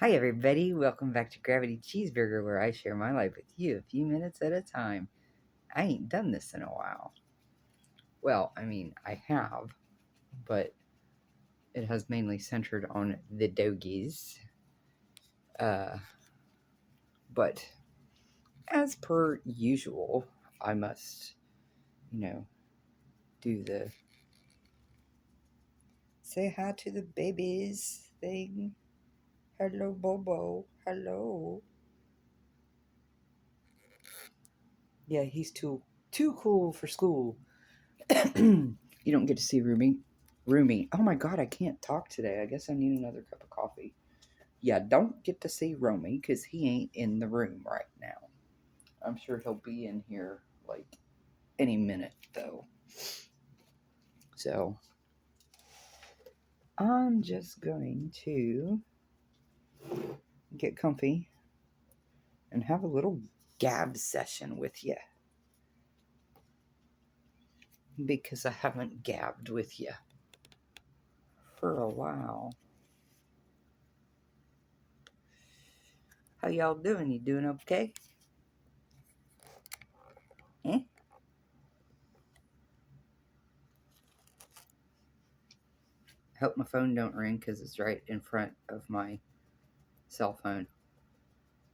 Hi, everybody. Welcome back to Gravity Cheeseburger, where I share my life with you a few minutes at a time. I ain't done this in a while. Well, I have, but it has mainly centered on the doggies. But as per usual, I must, do the say hi to the babies thing. Hello, Bobo. Hello. Yeah, he's too cool for school. You don't get to see Roomy. Oh my god, I can't talk today. I guess I need another cup of coffee. Yeah, don't get to see Romy because he ain't in the room right now. I'm sure he'll be in here like any minute though. So I'm just going to get comfy and have a little gab session with you because I haven't gabbed with you for a while. How y'all doing? You doing okay? Eh? I hope my phone don't ring because it's right in front of my cell phone,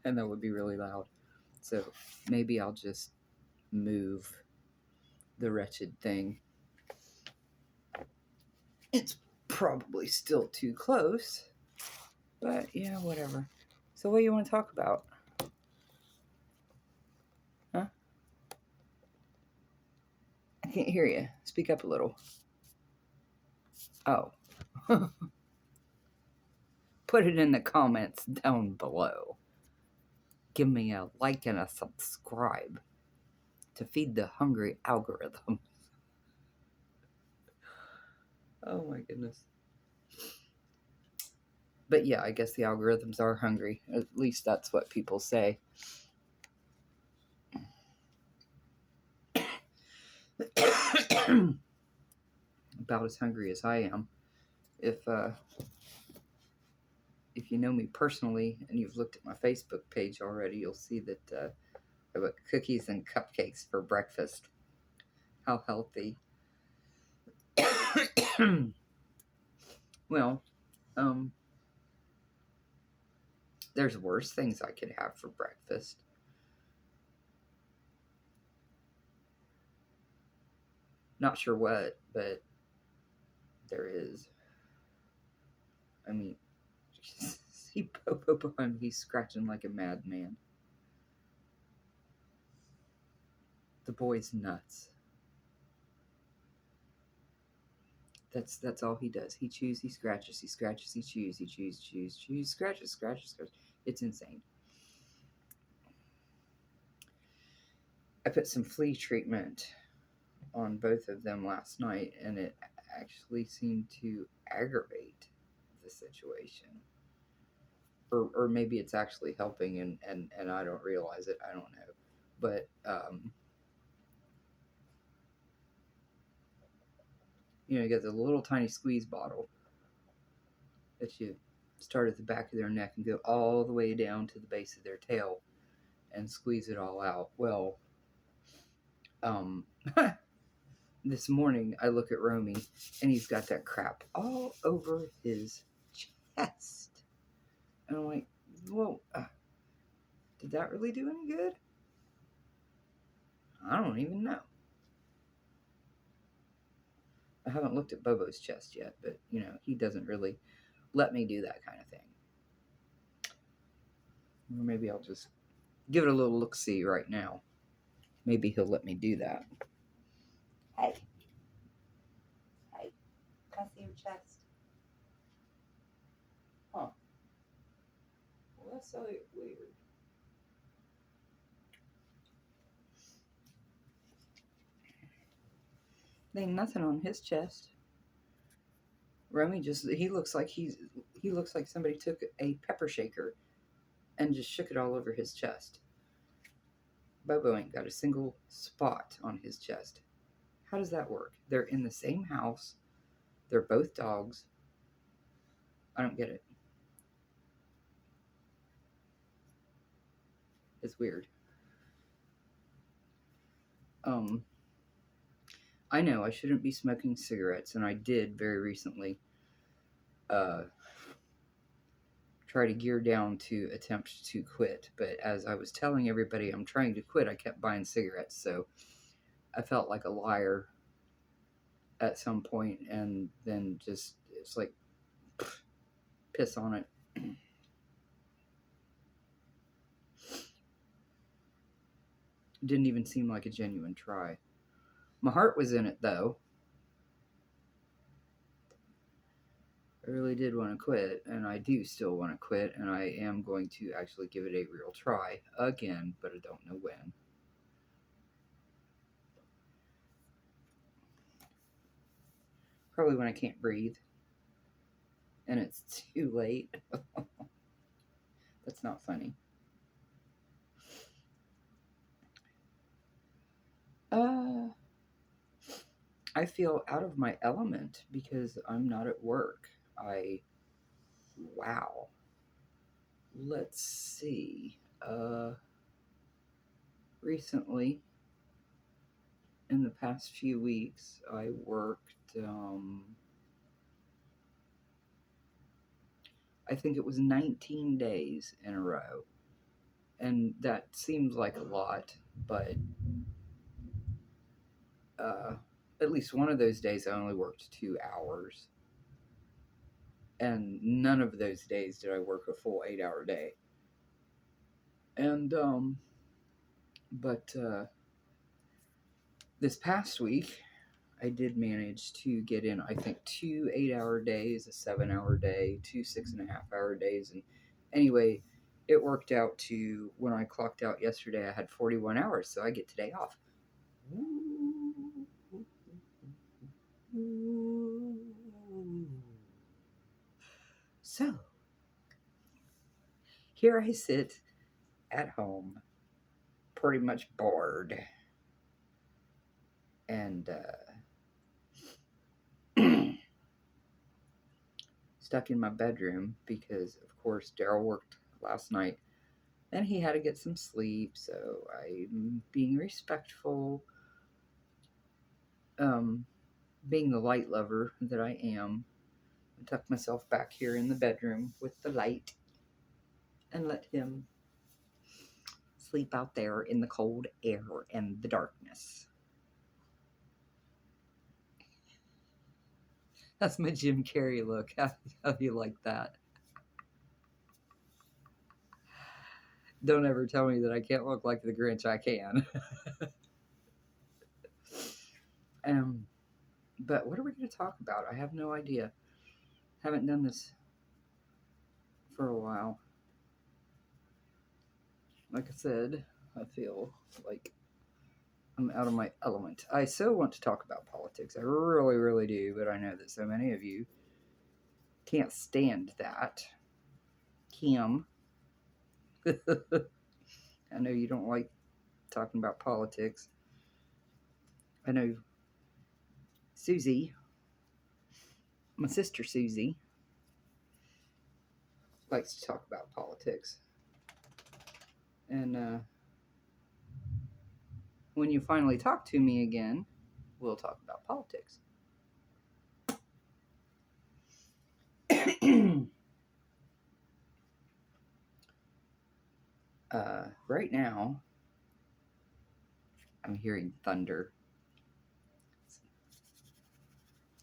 and that would be really loud. So maybe I'll just move the wretched thing. It's probably still too close, but yeah, whatever. So what do you want to talk about? Huh? I can't hear you. Speak up a little. Oh. Put it in the comments down below. Give me a like and a subscribe to feed the hungry algorithm. Oh my goodness. But yeah, I guess the algorithms are hungry. At least that's what people say. About as hungry as I am. If you know me personally and you've looked at my Facebook page already, you'll see that I put cookies and cupcakes for breakfast. How healthy. Well, um, there's worse things I could have for breakfast. Not sure what, but there is. I mean, see Popo behind me, he's scratching like a madman. The boy's nuts. That's all he does. He chews, he scratches, he scratches, he chews, scratches, scratches. It's insane. I put some flea treatment on both of them last night, and it actually seemed to aggravate the situation. Or maybe it's actually helping, and I don't realize it. I don't know. But, you get the little tiny squeeze bottle that you start at the back of their neck and go all the way down to the base of their tail and squeeze it all out. Well, um, this morning I look at Romy and he's got that crap all over his chest. And I'm like, well, did that really do any good? I don't even know. I haven't looked at Bobo's chest yet, but, he doesn't really let me do that kind of thing. Or maybe I'll just give it a little look-see right now. Maybe he'll let me do that. Hey. Hey. Can I see your chest? Huh. Well, that's so weird. There ain't nothing on his chest. Romy he looks like somebody took a pepper shaker and just shook it all over his chest. Bobo ain't got a single spot on his chest. How does that work? They're in the same house. They're both dogs. I don't get it. It's weird. I know I shouldn't be smoking cigarettes, and I did very recently try to gear down to attempt to quit. But as I was telling everybody I'm trying to quit, I kept buying cigarettes. So I felt like a liar at some point, and then just, it's like, piss on it. Didn't even seem like a genuine try. My heart was in it, though. I really did want to quit, and I do still want to quit, and I am going to actually give it a real try again, but I don't know when. Probably when I can't breathe, and it's too late. That's not funny. I feel out of my element because I'm not at work. Wow. Let's see. Recently, in the past few weeks, I worked, I think it was 19 days in a row. And that seems like a lot, but at least one of those days I only worked 2 hours. And none of those days did I work a full 8-hour day. And, but this past week, I did manage to get in, I think, 2 8-hour days, a 7-hour day, 2 6.5-hour days. And anyway, it worked out to, when I clocked out yesterday, I had 41 hours, so I get today off. So, here I sit at home, pretty much bored, and stuck in my bedroom because, of course, Daryl worked last night and he had to get some sleep, so I'm being respectful, being the light lover that I am. I tuck myself back here in the bedroom with the light and let him sleep out there in the cold air and the darkness. That's my Jim Carrey look. How do you like that? Don't ever tell me that I can't look like the Grinch. I can. But what are we going to talk about? I have no idea. Haven't done this for a while. Like I said, I feel like I'm out of my element. I so want to talk about politics. I really, really do, but I know that so many of you can't stand that. Kim, I know you don't like talking about politics. I know Susie, my sister Susie, likes to talk about politics. And when you finally talk to me again, we'll talk about politics. Right now, I'm hearing thunder.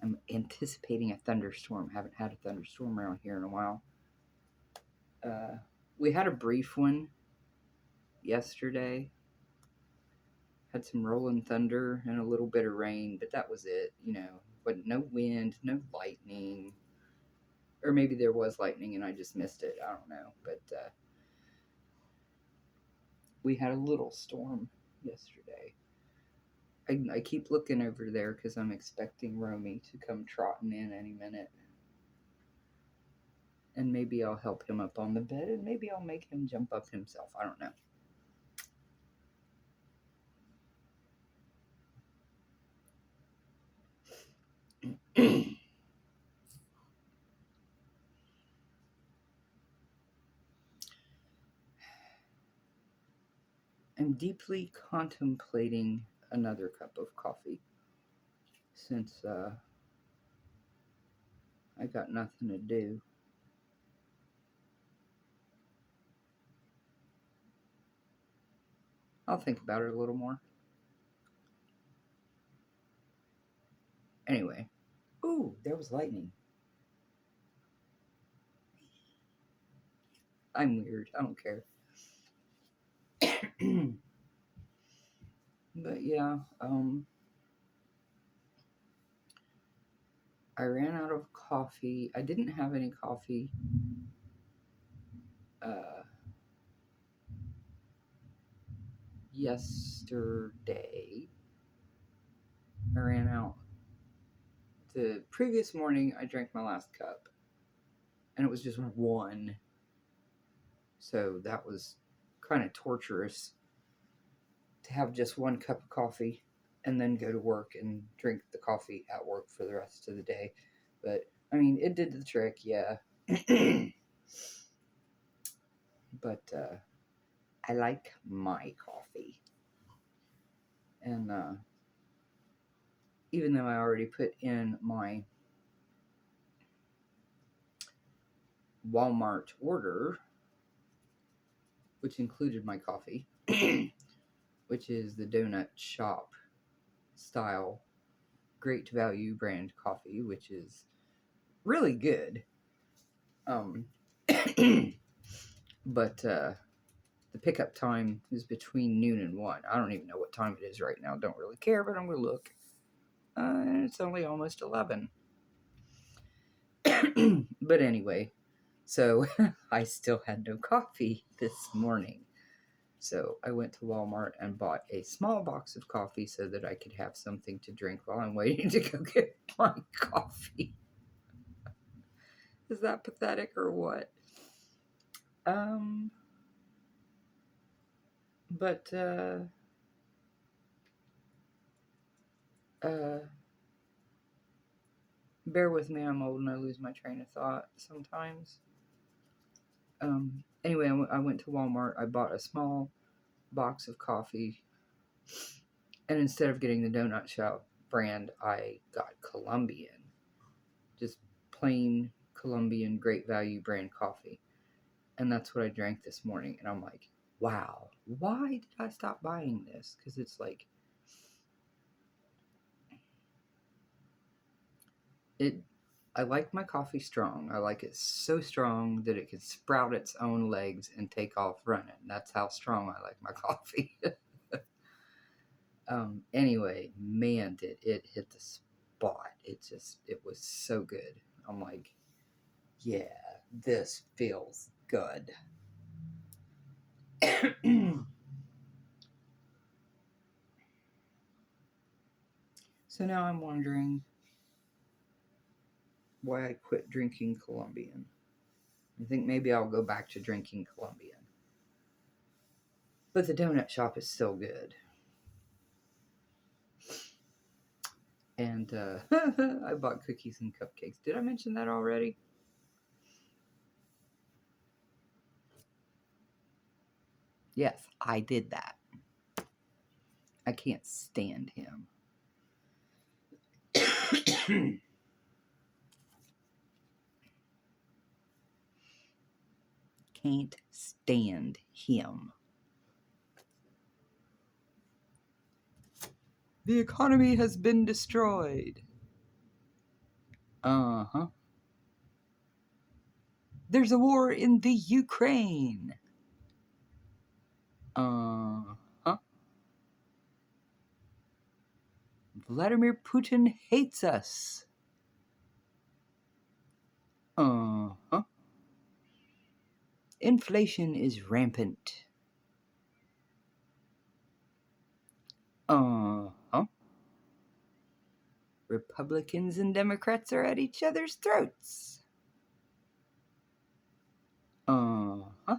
I'm anticipating a thunderstorm. Haven't had a thunderstorm around here in a while. We had a brief one yesterday. Had some rolling thunder and a little bit of rain, but that was it. But no wind, no lightning. Or maybe there was lightning and I just missed it. I don't know. But we had a little storm yesterday. I keep looking over there because I'm expecting Romy to come trotting in any minute. And maybe I'll help him up on the bed, and maybe I'll make him jump up himself. I don't know. I'm deeply contemplating another cup of coffee since I got nothing to do. I'll think about it a little more. Anyway. Ooh, there was lightning. I'm weird. I don't care. But yeah, I ran out of coffee. I didn't have any coffee yesterday. I ran out. The previous morning, I drank my last cup, and it was just one. So that was kind of torturous to have just one cup of coffee and then go to work and drink the coffee at work for the rest of the day. But I mean, it did the trick, yeah. But I like my coffee. And even though I already put in my Walmart order, which included my coffee, which is the Donut Shop style Great Value brand coffee, which is really good. But the pickup time is between noon and 1. I don't even know what time it is right now. Don't really care, but I'm going to look. It's only almost 11. But anyway, so I still had no coffee this morning. So I went to Walmart and bought a small box of coffee so that I could have something to drink while I'm waiting to go get my coffee. Is that pathetic or what? But bear with me, I'm old and I lose my train of thought sometimes. Anyway, I went to Walmart. I bought a small box of coffee, and instead of getting the Donut Shop brand, I got Colombian, just plain Colombian Great Value brand coffee, and that's what I drank this morning. And I'm like, wow, why did I stop buying this? Because it's like I like my coffee strong. I like it so strong that it can sprout its own legs and take off running. That's how strong I like my coffee. Anyway, man, did it hit the spot. It was so good. I'm like, yeah, this feels good. So now I'm wondering why I quit drinking Colombian. I think maybe I'll go back to drinking Colombian. But the Donut Shop is still good. And I bought cookies and cupcakes. Did I mention that already? Yes, I did that. I can't stand him. Can't stand him. The economy has been destroyed. Uh-huh. There's a war in the Ukraine. Uh-huh. Vladimir Putin hates us. Uh-huh. Inflation is rampant. Uh-huh. Republicans and Democrats are at each other's throats. Uh-huh.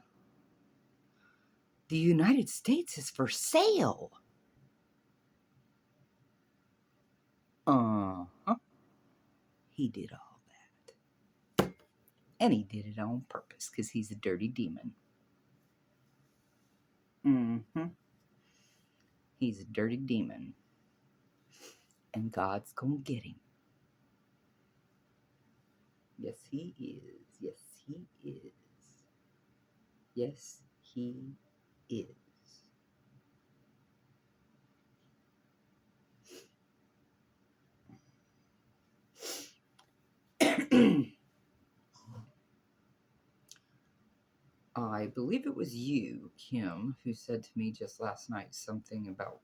The United States is for sale. Uh-huh. He did all that. And he did it on purpose because he's a dirty demon. Mm-hmm. He's a dirty demon. And God's gonna get him. Yes, he is. Yes, he is. Yes, he is. I believe it was you, Kim, who said to me just last night something about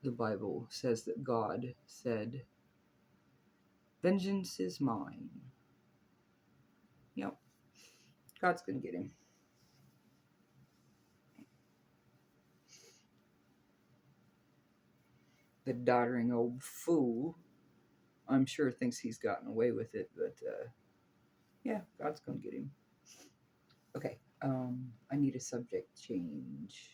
the Bible says that God said, "Vengeance is mine." Yep, God's gonna get him. The doddering old fool, I'm sure, thinks he's gotten away with it, but yeah, God's gonna get him. Okay, I need a subject change.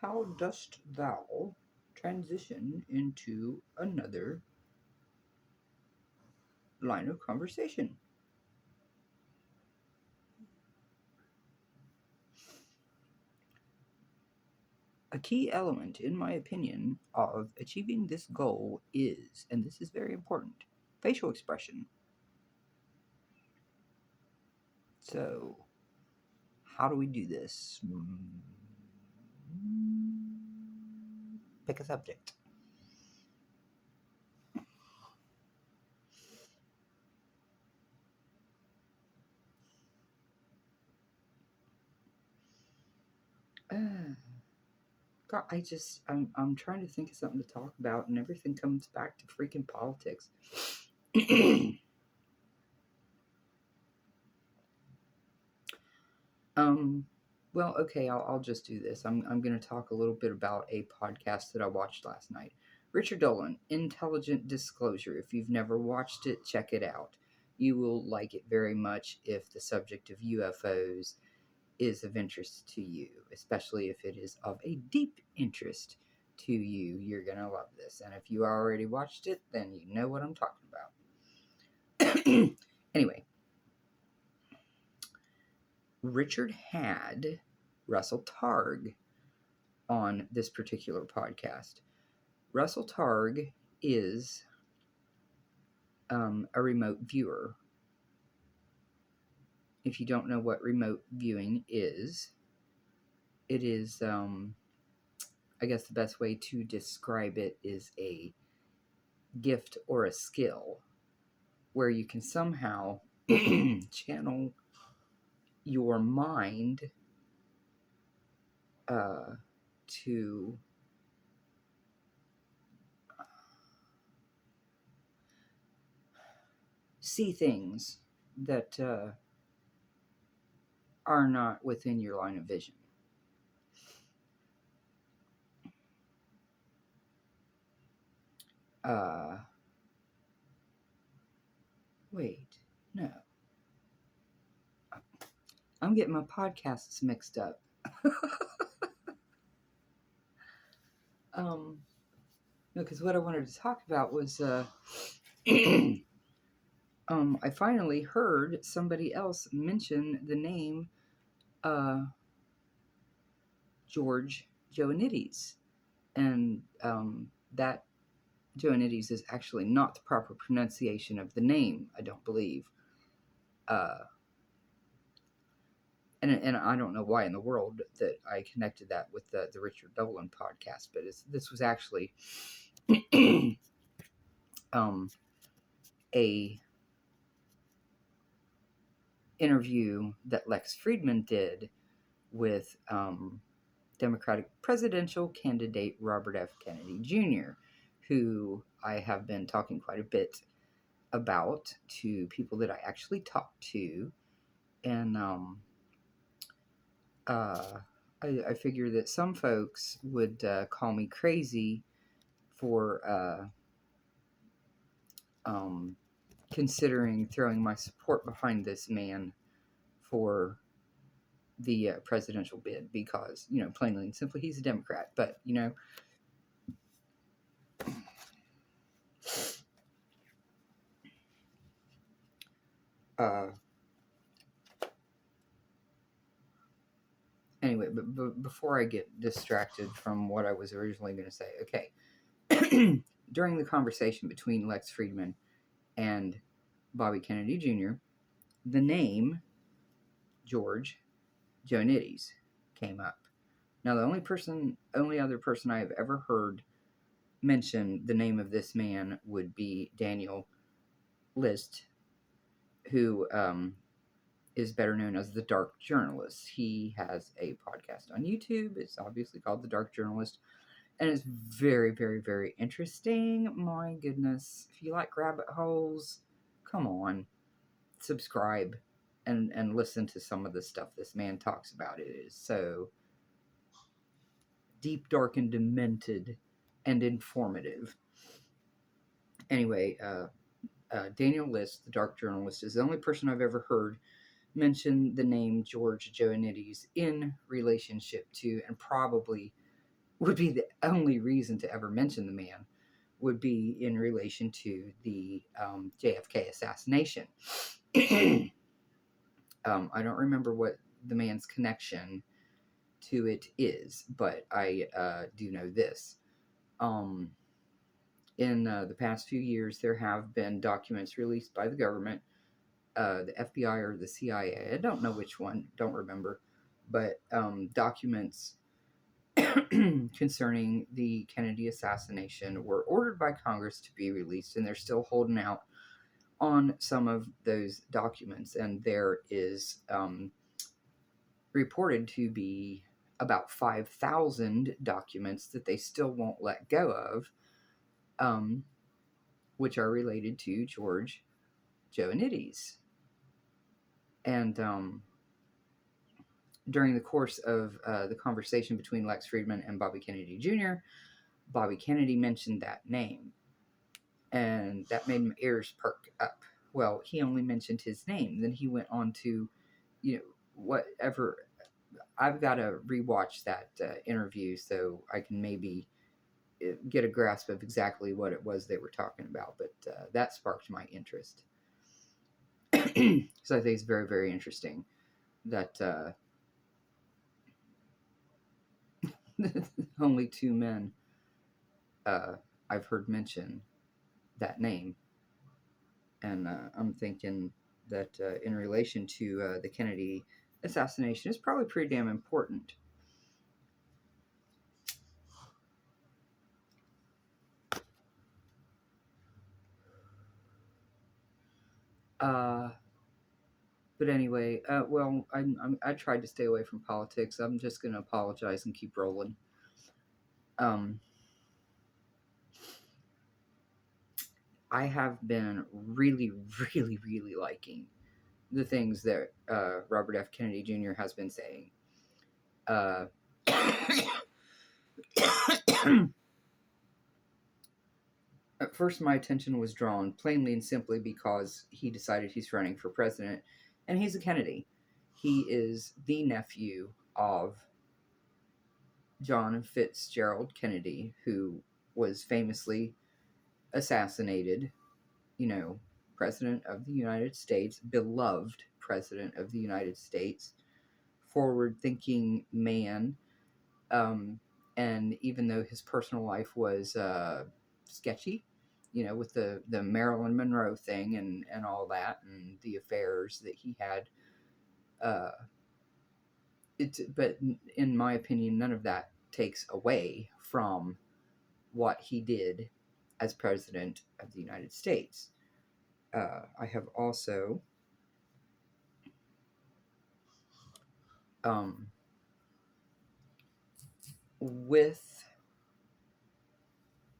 How dost thou transition into another line of conversation? A key element, in my opinion, of achieving this goal is, and this is very important, facial expression. So, how do we do this? Pick a subject. God, I'm trying to think of something to talk about, and everything comes back to freaking politics. Well, okay, I'll just do this. I'm going to talk a little bit about a podcast that I watched last night. Richard Dolan, Intelligent Disclosure. If you've never watched it, check it out. You will like it very much if the subject of UFOs is of interest to you, especially if it is of a deep interest to you. You're going to love this. And if you already watched it, then you know what I'm talking about. Anyway, Richard had Russell Targ on this particular podcast. Russell Targ is a remote viewer. If you don't know what remote viewing is, it is, I guess the best way to describe it is a gift or a skill where you can somehow channel your mind to see things that are not within your line of vision. Wait, no. I'm getting my podcasts mixed up. No, because what I wanted to talk about was I finally heard somebody else mention the name George Ioannidis, and that Ioannidis is actually not the proper pronunciation of the name, I don't believe. And I don't know why in the world that I connected that with the Richard Dolan podcast, but this was actually a interview that Lex Friedman did with Democratic presidential candidate Robert F. Kennedy Jr., who I have been talking quite a bit about to people that I actually talked to. And I figure that some folks would call me crazy for considering throwing my support behind this man for the presidential bid because, plainly and simply, he's a Democrat. But, Anyway, but before I get distracted from what I was originally going to say, okay. During the conversation between Lex Friedman and Bobby Kennedy Jr., the name George Joannides came up. Now, the only other person I have ever heard mention the name of this man would be Daniel List, who is better known as the Dark Journalist. He has a podcast on YouTube. It's obviously called The Dark Journalist, and it's very, very, very interesting. My goodness, if you like rabbit holes, come on, subscribe and listen to some of the stuff this man talks about. It is so deep, dark, and demented, and informative. Anyway, Daniel List, the Dark Journalist, is the only person I've ever heard mention the name George Joannides in relationship to, and probably would be the only reason to ever mention the man, would be in relation to the JFK assassination. I don't remember what the man's connection to it is, but I do know this. In the past few years, there have been documents released by the government, the FBI or the CIA. I don't know which one, don't remember, but documents concerning the Kennedy assassination were ordered by Congress to be released, and they're still holding out on some of those documents. And there is reported to be about 5,000 documents that they still won't let go of, which are related to George Joannides. And during the course of the conversation between Lex Friedman and Bobby Kennedy Jr., Bobby Kennedy mentioned that name, and that made my ears perk up. Well, he only mentioned his name. Then he went on to, whatever. I've got to rewatch that interview so I can maybe get a grasp of exactly what it was they were talking about. But that sparked my interest. So I think it's very, very interesting that only two men I've heard mention that name. And I'm thinking that in relation to the Kennedy assassination, is probably pretty damn important. But anyway, well, I tried to stay away from politics. I'm just going to apologize and keep rolling. I have been really, really, really liking the things that Robert F. Kennedy Jr. has been saying. At first, my attention was drawn plainly and simply because he decided he's running for president, and he's a Kennedy. He is the nephew of John Fitzgerald Kennedy, who was famously assassinated, President of the United States, beloved President of the United States, forward-thinking man, and even though his personal life was sketchy, with the Marilyn Monroe thing and all that, and the affairs that he had, but in my opinion, none of that takes away from what he did as President of the United States. I have also with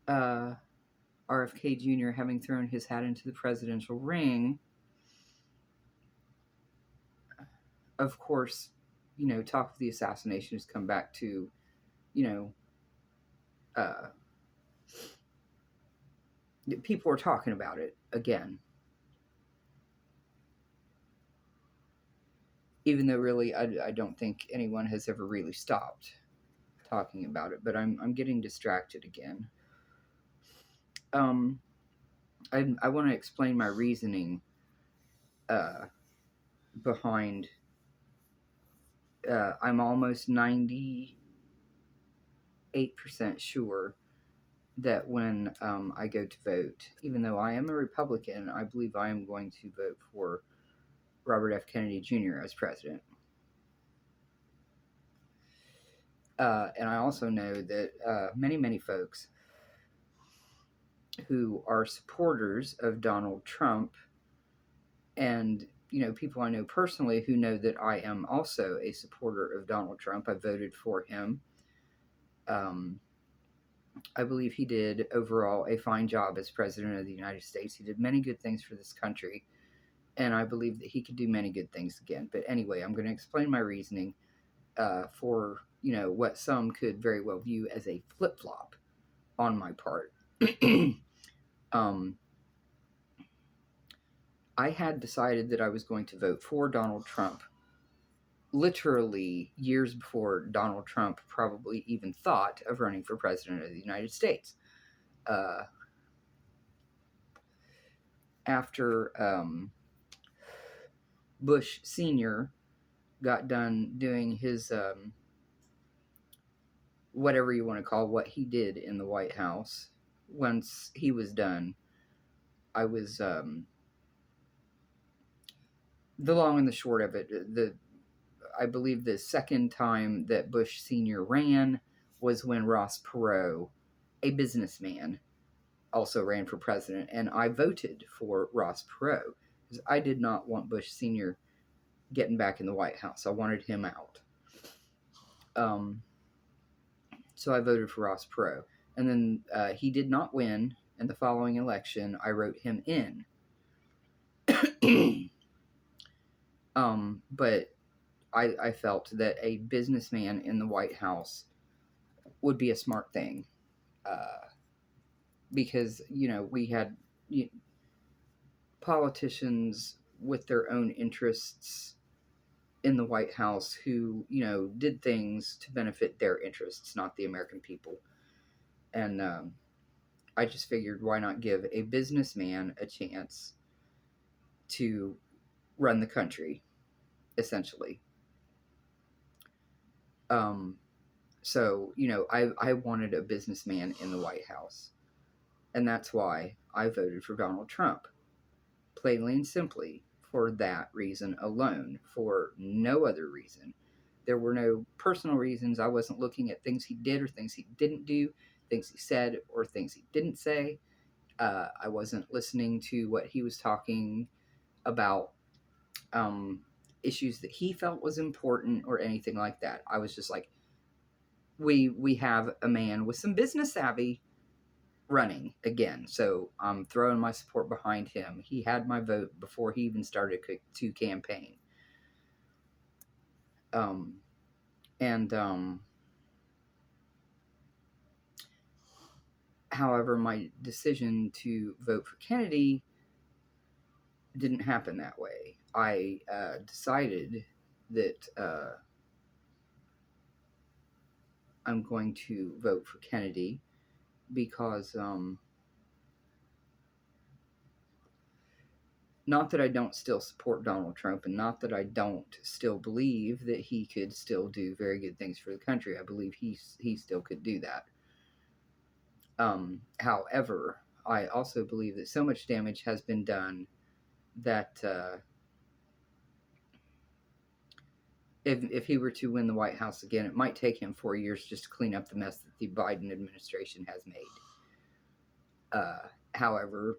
RFK Jr. having thrown his hat into the presidential ring, of course, talk of the assassination has come back to, people are talking about it again. Even though really I don't think anyone has ever really stopped talking about it, but I'm getting distracted again. I want to explain my reasoning uh, behind. I'm almost 98% sure that when I go to vote, even though I am a Republican, I believe I am going to vote for Robert F. Kennedy Jr. as president. And I also know that many, many folks who are supporters of Donald Trump, and people I know personally who know that I am also a supporter of Donald Trump. I voted for him. I believe he did overall a fine job as president of the United States. He did many good things for this country, and I believe that he could do many good things again. But anyway, I'm going to explain my reasoning for what some could very well view as a flip flop on my part. I had decided that I was going to vote for Donald Trump literally years before Donald Trump probably even thought of running for president of the United States. After Bush Sr. got done doing his whatever you want to call what he did in the White House, once he was done, I was the long and the short of it. I believe the second time that Bush Sr. ran was when Ross Perot, a businessman, also ran for president, and I voted for Ross Perot because I did not want Bush Sr. getting back in the White House. I wanted him out. So I voted for Ross Perot. And then he did not win, and the following election, I wrote him in. But I felt that a businessman in the White House would be a smart thing. Because, we had politicians with their own interests in the White House who, did things to benefit their interests, not the American people. And I just figured, why not give a businessman a chance to run the country, essentially. So, I wanted a businessman in the White House. And that's why I voted for Donald Trump. Plainly and simply, for that reason alone, for no other reason. There were no personal reasons. I wasn't looking at things he did or things he didn't do, things he said or things he didn't say. I wasn't listening to what he was talking about, issues that he felt was important or anything like that. I was just like, we have a man with some business savvy running again, so I'm throwing my support behind him. He had my vote before he even started to campaign. However, my decision to vote for Kennedy didn't happen that way. I decided that I'm going to vote for Kennedy because not that I don't still support Donald Trump, and not that I don't still believe that he could still do very good things for the country. I believe he still could do that. However, I also believe that so much damage has been done that if he were to win the White House again, it might take him 4 years just to clean up the mess that the Biden administration has made. However,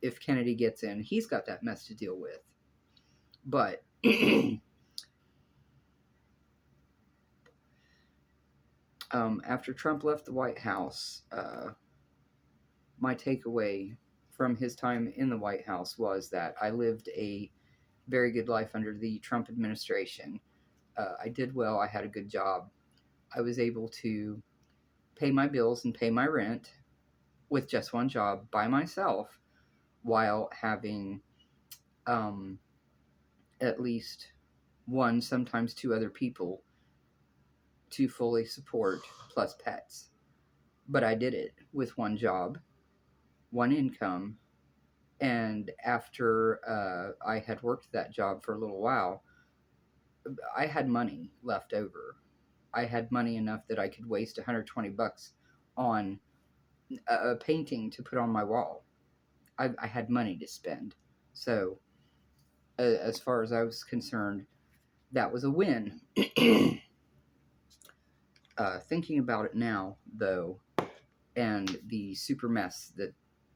if Kennedy gets in, he's got that mess to deal with. But after Trump left the White House, my takeaway from his time in the White House was that I lived a very good life under the Trump administration. I did well. I had a good job. I was able to pay my bills and pay my rent with just one job by myself, while having at least one, sometimes two other people to fully support, plus pets. But I did it with one job, one income, And after I had worked that job for a little while, I had money left over. I had money enough that I could waste $120 on a painting to put on my wall. I had money to spend. So, as far as I was concerned, that was a win. Thinking about it now, though, and the super mess that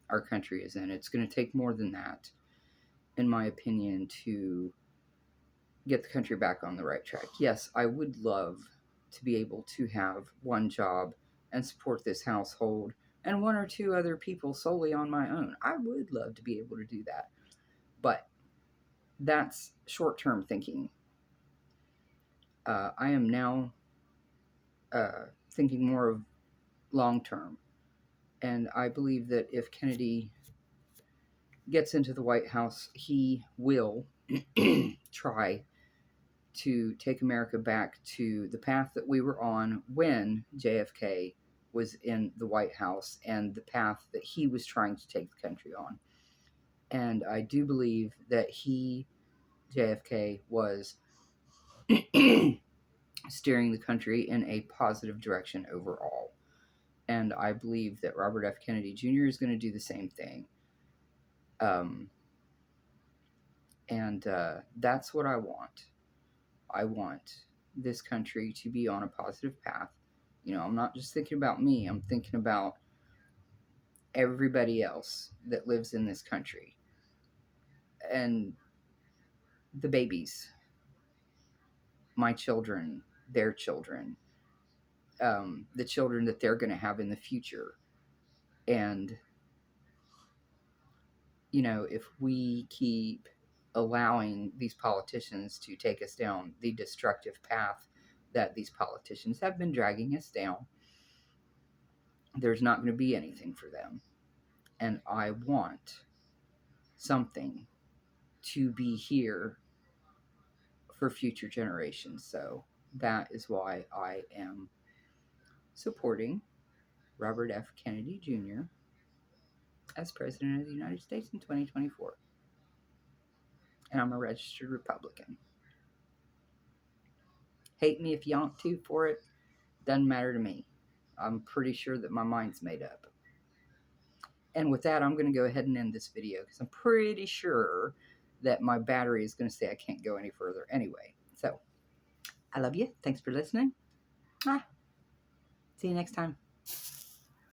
our country is in, it's going to take more than that, in my opinion, to get the country back on the right track. Yes, I would love to be able to have one job and support this household and one or two other people solely on my own. I would love to be able to do that. But that's short-term thinking. I am now thinking more of long-term. And I believe that if Kennedy gets into the White House, he will try to take America back to the path that we were on when JFK was in the White House and the path that he was trying to take the country on. And I do believe that JFK, was steering the country in a positive direction overall. And I believe that Robert F. Kennedy Jr. is going to do the same thing. And that's what I want. I want this country to be on a positive path. You know, I'm not just thinking about me, I'm thinking about everybody else that lives in this country. And the babies, my children, their children, the children that they're going to have in the future. And, you know, if we keep allowing these politicians to take us down the destructive path that these politicians have been dragging us down, there's not going to be anything for them. And I want something to be here for future generations. So that is why I am supporting Robert F. Kennedy Jr. as President of the United States in 2024. And I'm a registered Republican. Hate me if you want to for it. Doesn't matter to me. I'm pretty sure that my mind's made up. And with that, I'm going to go ahead and end this video because I'm pretty sure that my battery is going to say I can't go any further anyway. So, I love you. Thanks for listening. See you next time.